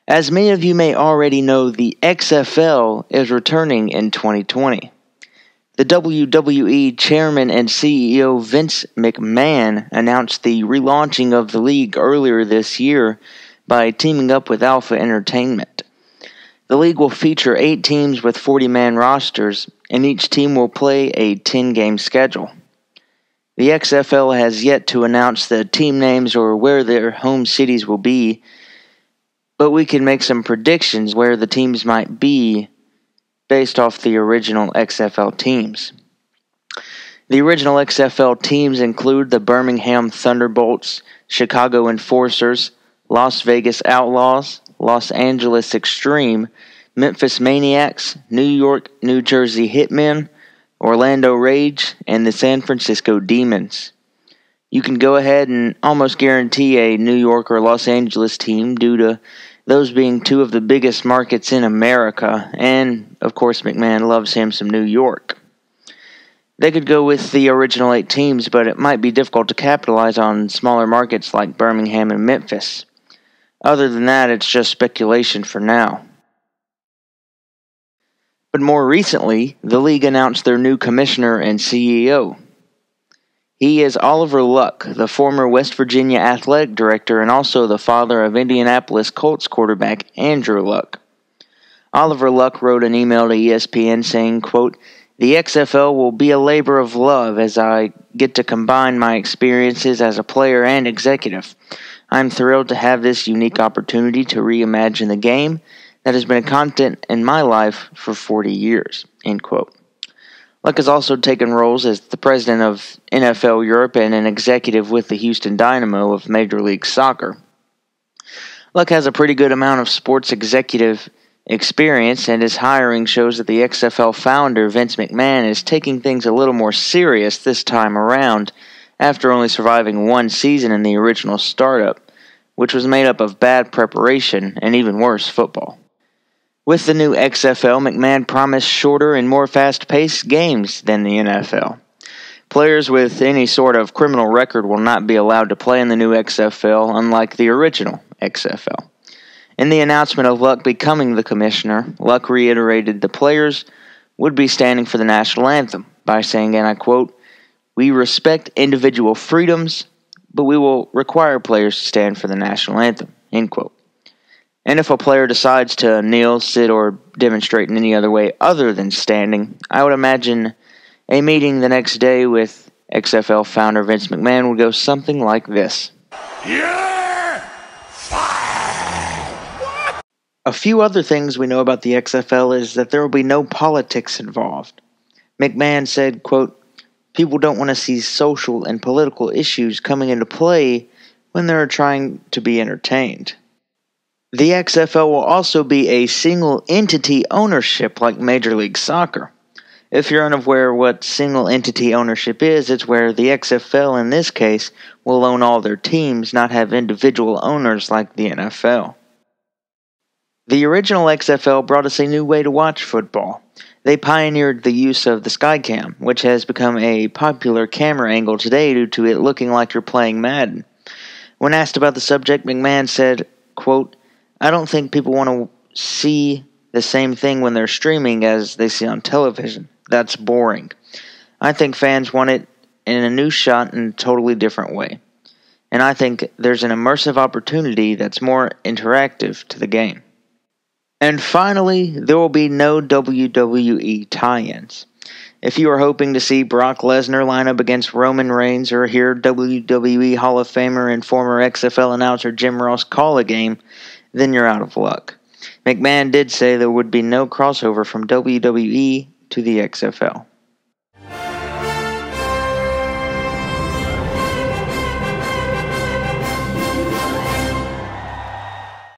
As many of you may already know, the XFL is returning in 2020. The WWE Chairman and CEO Vince McMahon announced the relaunching of the league earlier this year by teaming up with Alpha Entertainment. The league will feature 8 teams with 40-man rosters, and each team will play a 10-game schedule. The XFL has yet to announce the team names or where their home cities will be, but we can make some predictions where the teams might be based off the original XFL teams. The original XFL teams include the Birmingham Thunderbolts, Chicago Enforcers, Las Vegas Outlaws, Los Angeles Extreme, Memphis Maniacs, New York, New Jersey Hitmen, Orlando Rage, and the San Francisco Demons. You can go ahead and almost guarantee a New York or Los Angeles team due to those being 2 of the biggest markets in America, and, of course, McMahon loves him some New York. They could go with the original 8 teams, but it might be difficult to capitalize on smaller markets like Birmingham and Memphis. Other than that, it's just speculation for now. But more recently, the league announced their new commissioner and CEO. He is Oliver Luck, the former West Virginia athletic director and also the father of Indianapolis Colts quarterback Andrew Luck. Oliver Luck wrote an email to ESPN saying, quote, "The XFL will be a labor of love as I get to combine my experiences as a player and executive. I'm thrilled to have this unique opportunity to reimagine the game that has been a constant in my life for 40 years." End quote. Luck has also taken roles as the president of NFL Europe and an executive with the Houston Dynamo of Major League Soccer. Luck has a pretty good amount of sports executive experience, and his hiring shows that the XFL founder, Vince McMahon, is taking things a little more serious this time around after only surviving 1 season in the original startup, which was made up of bad preparation and even worse football. With the new XFL, McMahon promised shorter and more fast-paced games than the NFL. Players with any sort of criminal record will not be allowed to play in the new XFL, unlike the original XFL. In the announcement of Luck becoming the commissioner, Luck reiterated the players would be standing for the national anthem by saying, and I quote, "We respect individual freedoms, but we will require players to stand for the national anthem." End quote. And if a player decides to kneel, sit, or demonstrate in any other way other than standing, I would imagine a meeting the next day with XFL founder Vince McMahon would go something like this. You're fired! What? A few other things we know about the XFL is that there will be no politics involved. McMahon said, quote, "People don't want to see social and political issues coming into play when they're trying to be entertained." The XFL will also be a single-entity ownership like Major League Soccer. If you're unaware what single-entity ownership is, it's where the XFL, in this case, will own all their teams, not have individual owners like the NFL. The original XFL brought us a new way to watch football. They pioneered the use of the Skycam, which has become a popular camera angle today due to it looking like you're playing Madden. When asked about the subject, McMahon said, quote, "I don't think people want to see the same thing when they're streaming as they see on television. That's boring. I think fans want it in a new shot in a totally different way. And I think there's an immersive opportunity that's more interactive to the game." And finally, there will be no WWE tie-ins. If you are hoping to see Brock Lesnar line up against Roman Reigns or hear WWE Hall of Famer and former XFL announcer Jim Ross call a game, then you're out of luck. McMahon did say there would be no crossover from WWE to the XFL.